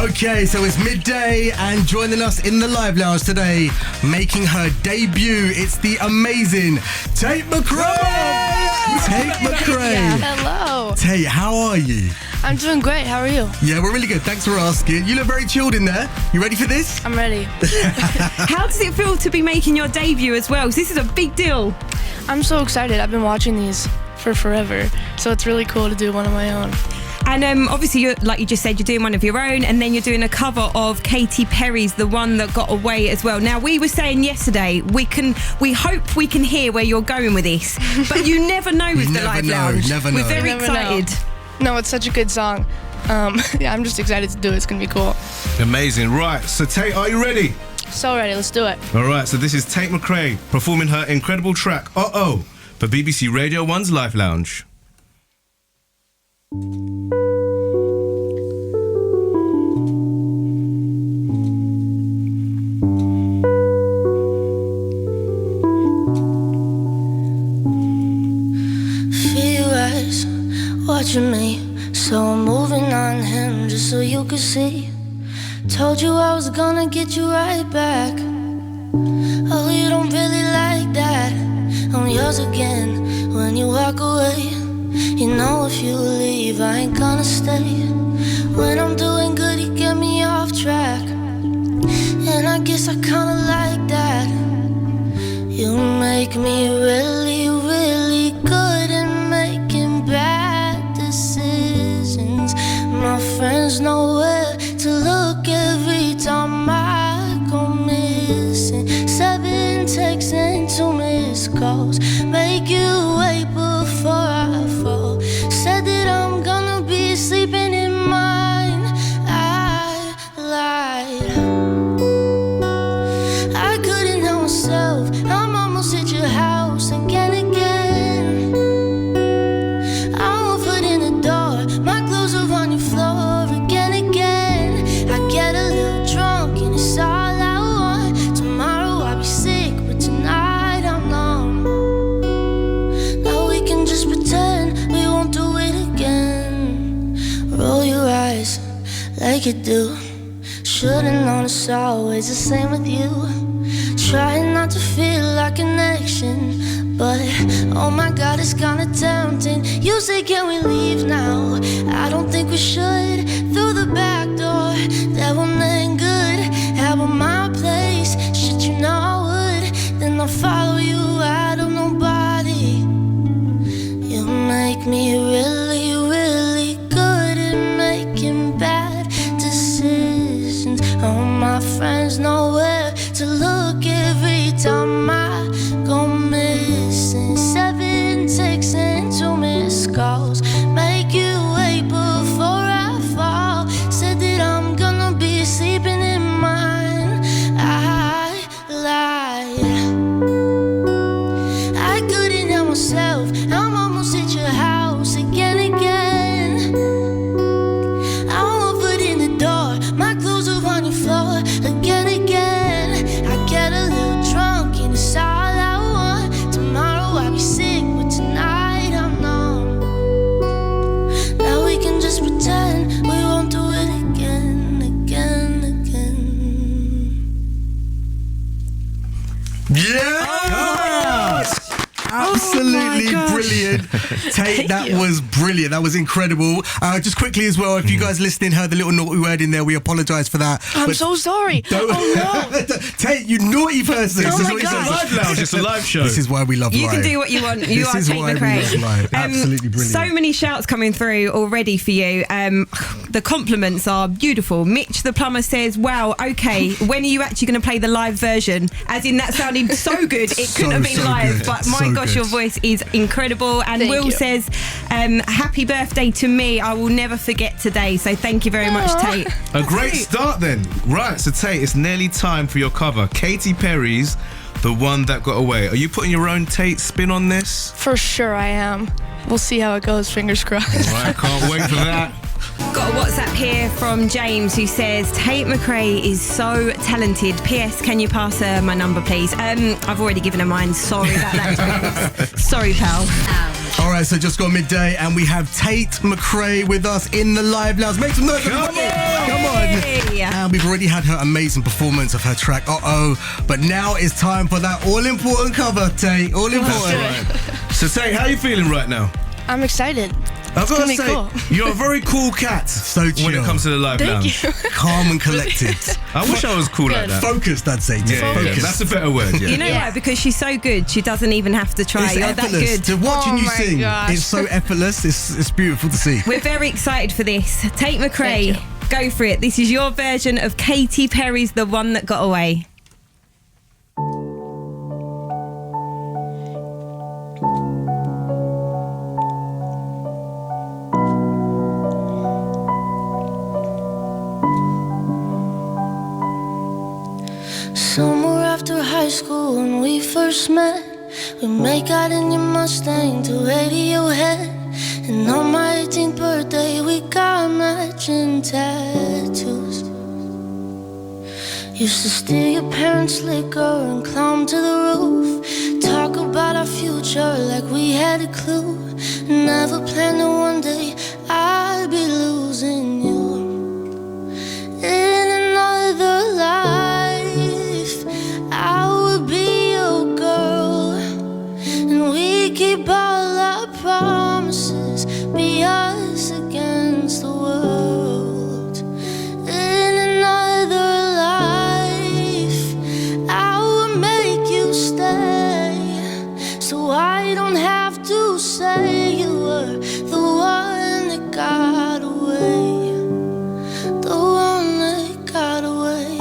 Okay, so it's midday, and joining us in the live lounge today, making her debut, it's the amazing Tate McRae! Tate McRae! Hello. Tate, how are you? I'm doing great. How are you? Yeah, we're really good. Thanks for asking. You look very chilled in there. You ready for this? I'm ready. How does it feel to be making your debut as well? 'Cause this is a big deal. I'm so excited. I've been watching these for forever, so it's really cool to do one of my own. And obviously, like you just said, you're doing one of your own, and then you're doing a cover of Katy Perry's "The One That Got Away" as well. Now, we were saying yesterday, we hope we can hear where you're going with this, but you never know with the live lounge. Never know. We're very Never excited. No, it's such a good song. Yeah, I'm just excited to do it. It's gonna be cool. Amazing. Right, so Tate, are you ready? So ready. Let's do it. All right, so this is Tate McRae performing her incredible track, Uh-Oh, for BBC Radio 1's Live Lounge. Watching me, so I'm moving on him just so you could see. Told you I was gonna get you right back. Oh, you don't really like that. I'm yours again when you walk away. You know if you leave, I ain't gonna stay. When I'm doing good, you get me off track. And I guess I kinda like that. You make me really, really good at making bad decisions. My friends know where to look every time I go missing. 7 texts and 2 missed calls. Make you wait before I fall. Said that I'm gonna be sleeping in mine. I lied. I couldn't help myself. I'm almost at your house again. I'm 1 foot in the door. My clothes are on your floor again. I get a little drunk and it's all I want. Tomorrow I'll be sick, but tonight I'm numb. Now we can just pretend we won't do it again. Roll your eyes like you do. Should've known it's always the same with you. Trying not to feel like connection, but oh my God, it's kinda tempting. You say, can we leave now? I don't think we should. Through the back door, that one ain't good. How about my place? Shit, you know I would. Then I'll follow you out of nobody. You make me really, really good at making bad decisions. All my friends know where to look every time I go missing. 7 texts and 2 missed calls. Make you wait before I fall. Said that I'm gonna be sleeping in mine. I lied. I couldn't help myself. I'm almost at your house again. I'm 1 foot in the door. My clothes are on your floor again. I get a little drunk and it's all I want. Tomorrow I'll be sick, but tonight I'm numb. Now we can just pretend we won't do it again. Yes! Absolutely brilliant. Tate, that was brilliant. That was incredible. Just quickly as well, if you guys listening heard the little naughty word in there, we apologise for that. I'm so sorry. Don't, Oh no. Tate, you naughty person. Oh This is my what he God. says. Live Lounge, it's a live show. This is why we love You live. can do what you want. You This are is Tate why we McRae. love live. Absolutely brilliant. So many shouts coming through already for you. The compliments are beautiful. Mitch the plumber says, wow, okay, when are you actually going to play the live version? As in, that sounded so good. It couldn't have been so live, good. but my So gosh, good. your voice is incredible. And Thank Will you. says, happy birthday to me. I will never forget today. So thank you very much, Aw. Tate. A great start then. Right, so Tate, it's nearly time for your cover. Katy Perry's The One That Got Away. Are you putting your own Tate spin on this? For sure I am. We'll see how it goes. Fingers crossed. Right, can't wait for that. Got a WhatsApp here from James who says, Tate McRae is so talented. P.S. Can you pass her my number, please? I've already given her mine. Sorry about that, James. Sorry, pal. All right, so just gone midday, and we have Tate McRae with us in the live lounge. Make some noise, everybody. Come on. And we've already had her amazing performance of her track, but now it's time for that all-important cover, Tate. All-important. So, Tate, how are you feeling right now? I'm excited. I've got to It's say, gonna be you're a very cool cat. So chill. When it comes to the live lounge. Thank you. Calm and collected. I wish I was cool like that. Focused, I'd say. Yeah, Focused. that's a better word. Yeah. You know why? Because she's so good, she doesn't even have to try. It's You're that effortless. good. To watching Oh you my sing, gosh. it's so effortless. It's beautiful to see. We're very excited for this. Tate McRae, Thank go for it. This is your version of Katy Perry's The One That Got Away. Somewhere after high school when we first met, we make out in your Mustang to Radiohead. And on my 18th birthday we got matching tattoos. Used to steal your parents' liquor and climb to the roof. Talk about our future like we had a clue. Never planned that one day I'd be losing you. In another life I would be your girl, and we keep all our promises, be us against the world. In another life I would make you stay, so I don't have to say you were the one that got away. The one that got away.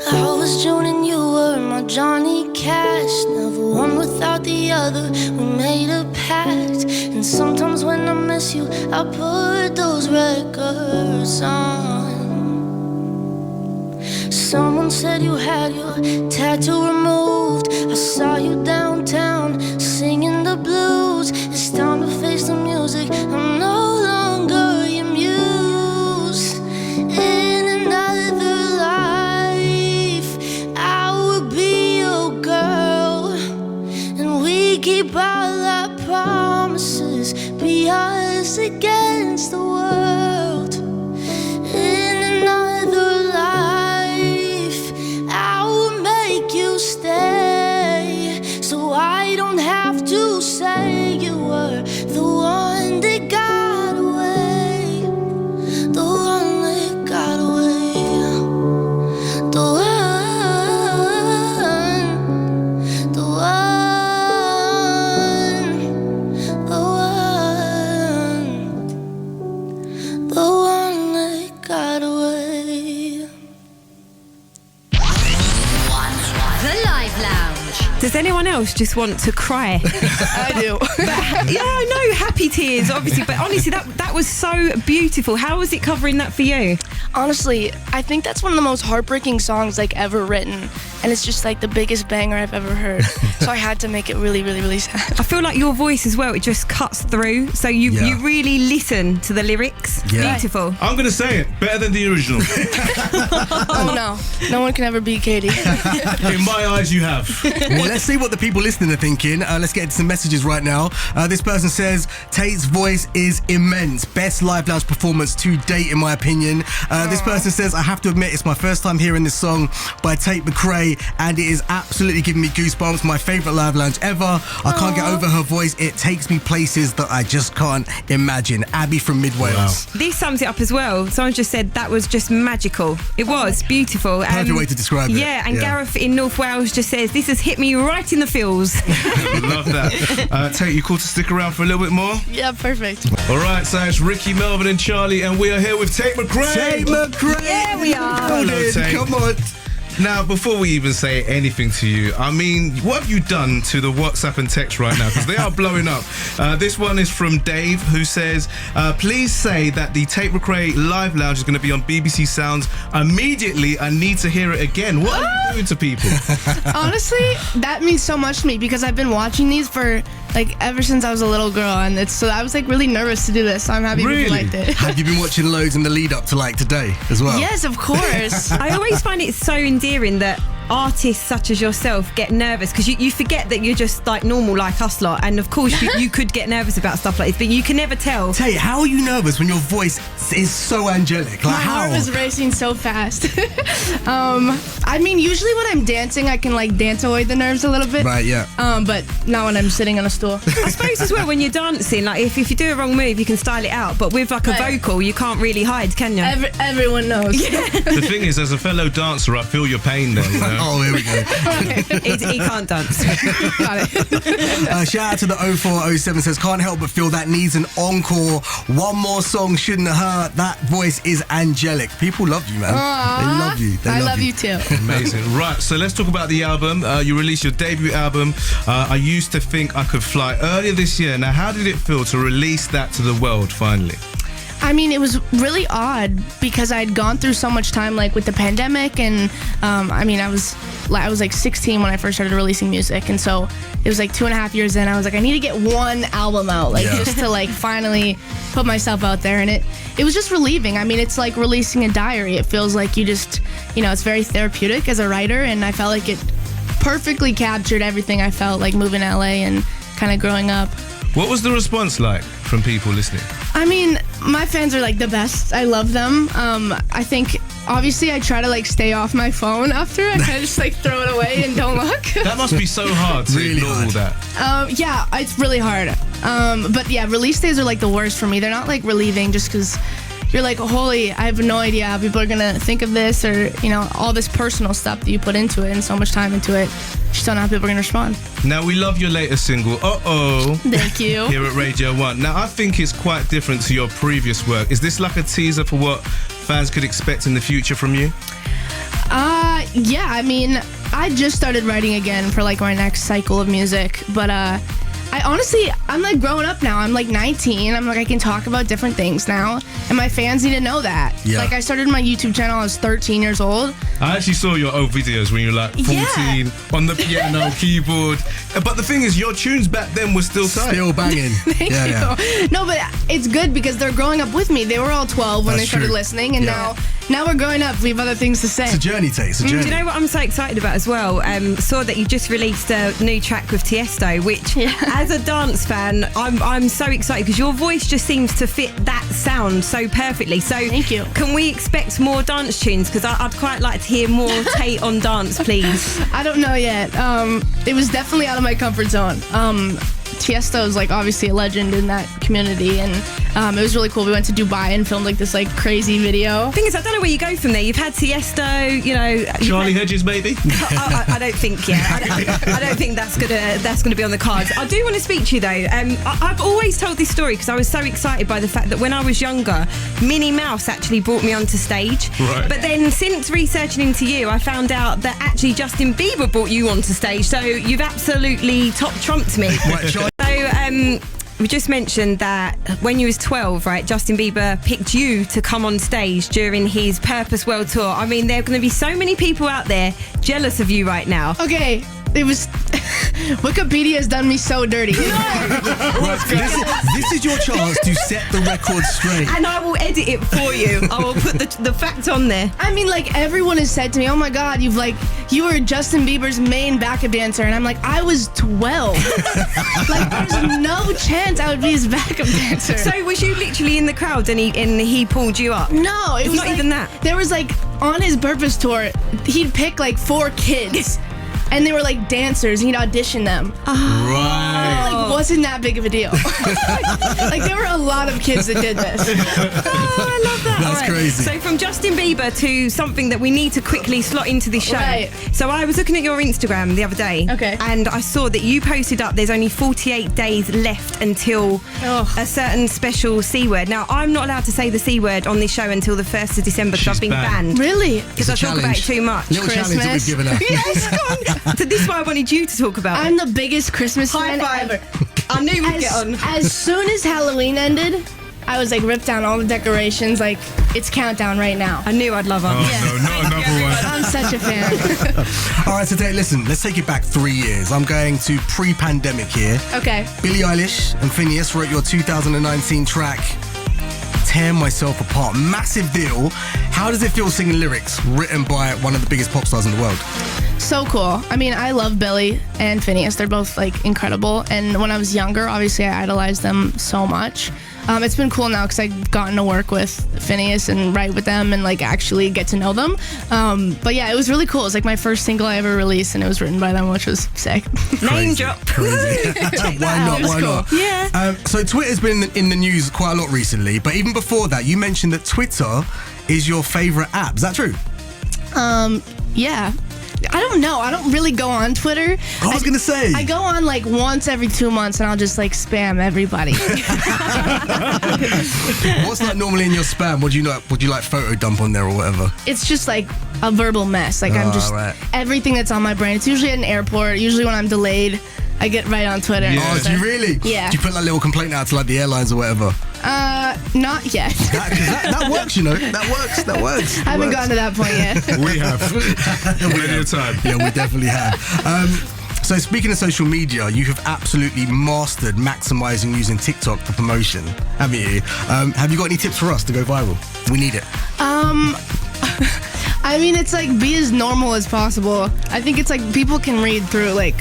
I was June and you were my Johnny Cash. Never one without the other, we made a pact. And sometimes when I miss you, I put those records on. Someone said you had your tattoo removed. I saw you downtown singing the blues. It's time to face the music, I'm no longer your muse. In another life I would be your girl, and we keep all our promises, be us against the world. In another life I will make you stay, so I don't have to say you were the one that got away. The one that got away. The one. The one. The one that got away. The Live Lounge. Does anyone else just want to cry? I do. Yeah, I know, happy tears, obviously. But honestly, that was so beautiful. How was it covering that for you? Honestly, I think that's one of the most heartbreaking songs like ever written, and it's just like the biggest banger I've ever heard. So I had to make it really, really, really sad. I feel like your voice as well, it just cuts through. So you really listen to the lyrics. Yeah. Beautiful. I'm going to say it, better than the original. Oh no one can ever beat Katie. In my eyes, you have. Well, let's see what the people listening are thinking. Let's get into some messages right now. This person says, Tate's voice is immense. Best live lounge performance to date, in my opinion. This person says, I have to admit, it's my first time hearing this song by Tate McRae, and it is absolutely giving me goosebumps. My favourite live lounge ever. I can't get over her voice. It takes me places that I just can't imagine. Abby from Mid Wales. This sums it up as well. Someone just said that was just magical. It was beautiful. Perfect way to describe it. Yeah, and Gareth in North Wales just says, this has hit me right in the feels. Love that. Tate, you cool to stick around for a little bit more? Yeah, perfect. All right, so it's Ricky, Melvin and Charlie, and we are here with Tate McRae. Tate McRae. Yeah, we are. Hello, Tate. Come on. Now, before we even say anything to you, I mean, what have you done to the WhatsApp and text right now? Because they are blowing up. This one is from Dave, who says, please say that the Tate McRae Live Lounge is going to be on BBC Sounds immediately. I need to hear it again. What are you doing to people? Honestly, that means so much to me because I've been watching these for like ever since I was a little girl, and I was like really nervous to do this. So I'm happy Really? people liked it. Have you been watching loads in the lead up to like today as well? Yes, of course. I always find it so endearing that artists such as yourself get nervous? Because you forget that you're just like normal like us lot, and of course you could get nervous about stuff like this, but you can never tell. Tate, how are you nervous when your voice is so angelic? Like, My how? heart was racing so fast. I mean, usually when I'm dancing, I can like dance away the nerves a little bit. Right, yeah. But not when I'm sitting on a stool. I suppose as well when you're dancing, like if you do a wrong move, you can style it out, but with like a Right. vocal, you can't really hide, can you? Everyone knows. The thing is, as a fellow dancer, I feel your pain there. You know? Oh, here we go. He can't dance. Got it. Shout out to the 0407 says, can't help but feel that needs an encore. One more song shouldn't have hurt. That voice is angelic. People love you, man. They love you. They I love you too. Amazing. Right, so let's talk about the album. You released your debut album, I Used to Think I Could Fly, earlier this year. Now, how did it feel to release that to the world finally? I mean, it was really odd because I'd gone through so much time, like with the pandemic, and I mean, I was like 16 when I first started releasing music, and so it was like 2.5 years in. I was like, I need to get one album out, like just to like finally put myself out there, and it was just relieving. I mean, it's like releasing a diary. It feels like you just, it's very therapeutic as a writer, and I felt like it perfectly captured everything I felt like moving to LA and kind of growing up. What was the response like from people listening? I mean, my fans are like the best. I love them. I think obviously I try to like stay off my phone after. I kind of just like throw it away and don't look. That must be so hard to Really ignore all hard. that. Yeah, it's really hard. But yeah, release days are like the worst for me. They're not like relieving just because you're like, holy, I have no idea how people are gonna think of this, or all this personal stuff that you put into it and so much time into it. Just don't know how people are gonna respond. Now, we love your latest single, Uh-Oh. Thank you. Here at Radio 1. Now, I think it's quite different to your previous work. Is this like a teaser for what fans could expect in the future from you? Yeah, I mean, I just started writing again for like my next cycle of music, but I'm like growing up now. I'm like 19. I'm like, I can talk about different things now, and my fans need to know that. Yeah. Like, I started my YouTube channel, I was 13 years old. I actually saw your old videos when you were like 14 on the piano, keyboard. But the thing is, your tunes back then were still tight. Still banging. Thank you. No, but it's good because they're growing up with me. They were all 12 when That's they started true. listening, and Yeah. now we're growing up. We have other things to say. It's a journey, Tate. It's a Do journey. you know what I'm so excited about as well? Saw that you just released a new track with Tiesto, which, as a dance fan, I'm so excited because your voice just seems to fit that sound so perfectly. So, Thank you. Can we expect more dance tunes? Because I'd quite like to hear more Tate on dance, please. I don't know yet. It was definitely out of my comfort zone. Tiesto is like obviously a legend in that community, and it was really cool. We went to Dubai and filmed like this like crazy video. Thing is, I don't know where you go from there. You've had Tiesto, you've Charlie had- Hedges, maybe? I don't think, I don't think that's gonna be on the cards. I do want to speak to you though. I've always told this story because I was so excited by the fact that when I was younger, Minnie Mouse actually brought me onto stage. Right. But then since researching into you, I found out that actually Justin Bieber brought you onto stage. So you've absolutely top trumped me. Right, Charlie. So we just mentioned that when you was 12, right, Justin Bieber picked you to come on stage during his Purpose World Tour. I mean, there are going to be so many people out there jealous of you right now. Okay, it was Wikipedia has done me so dirty. Right, this is your chance to set the record straight. And I will edit it for you. I will put the fact on there. I mean, like, everyone has said to me, oh my God, you were Justin Bieber's main backup dancer. And I'm like, I was 12. Like, there's no chance I would be his backup dancer. So was you literally in the crowd and he pulled you up? No, it was not like, even that. There was like, on his Purpose tour, he'd pick like 4 kids. And they were like dancers, and he'd audition them. Right. Like, wasn't that big of a deal. Like, there were a lot of kids that did this. Oh, I love that. That's crazy. So from Justin Bieber to something that we need to quickly slot into this show. Right. So I was looking at your Instagram the other day. Okay. And I saw that you posted up there's only 48 days left until a certain special C word. Now, I'm not allowed to say the C word on this show until the 1st of December because I've She's been banned. banned. Really? Because I talk about it too much. Little challenge that we've given her. Yes, come on. So this is what I wanted you to talk about. I'm the biggest Christmas High fan five. ever. I knew we'd get on. As soon as Halloween ended, I was like, ripped down all the decorations. Like, it's countdown right now. I knew I'd love her. Oh, no, not another one. I'm such a fan. All right, so Tate, listen, let's take it back 3 years. I'm going to pre-pandemic here. Okay. Billie Eilish and Phineas wrote your 2019 track, Tear Myself Apart. Massive deal. How does it feel singing lyrics written by one of the biggest pop stars in the world? So cool. I mean, I love Billy and Phineas. They're both like incredible. And when I was younger, obviously I idolized them so much. It's been cool now because I've gotten to work with Phineas and write with them and like actually get to know them. But yeah, it was really cool. It was like my first single I ever released, and it was written by them, which was sick. Name drop. Crazy. Why not? Yeah. So Twitter's been in the news quite a lot recently, but even before that, you mentioned that Twitter is your favorite app. Is that true? Yeah. I don't know. I don't really go on Twitter. I was gonna say. I go on like once every 2 months, and I'll just like spam everybody. What's like normally in your spam? Would you like photo dump on there or whatever? It's just like a verbal mess. Like I'm just right. everything that's on my brain. It's usually at an airport. Usually when I'm delayed, I get right on Twitter. Yeah. Oh, do you really? Yeah. Do you put that little complaint out to like the airlines or whatever? Not yet. That works, you know. That works. I haven't gotten to that point yet. We have plenty of time. Yeah, we definitely have. So speaking of social media, you have absolutely mastered maximizing using TikTok for promotion, haven't you? Have you got any tips for us to go viral? We need it. I mean, it's like be as normal as possible. I think it's like people can read through like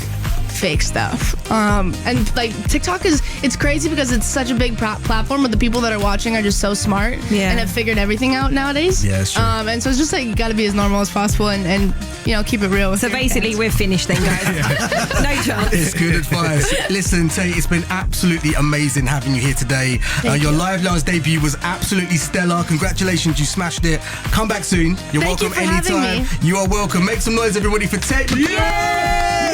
fake stuff. And like TikTok it's crazy because it's such a big platform, but the people that are watching are just so smart and have figured everything out nowadays. Yeah, it's true. And so it's just like you got to be as normal as possible and keep it real. So basically, we're finished then, guys. No chance. It's good advice. Listen, Tate, it's been absolutely amazing having you here today. Your Live Lounge debut was absolutely stellar. Congratulations, you smashed it. Come back soon. You're Thank welcome you for having anytime. me. You are welcome. Make some noise, everybody, for Tate. Yeah!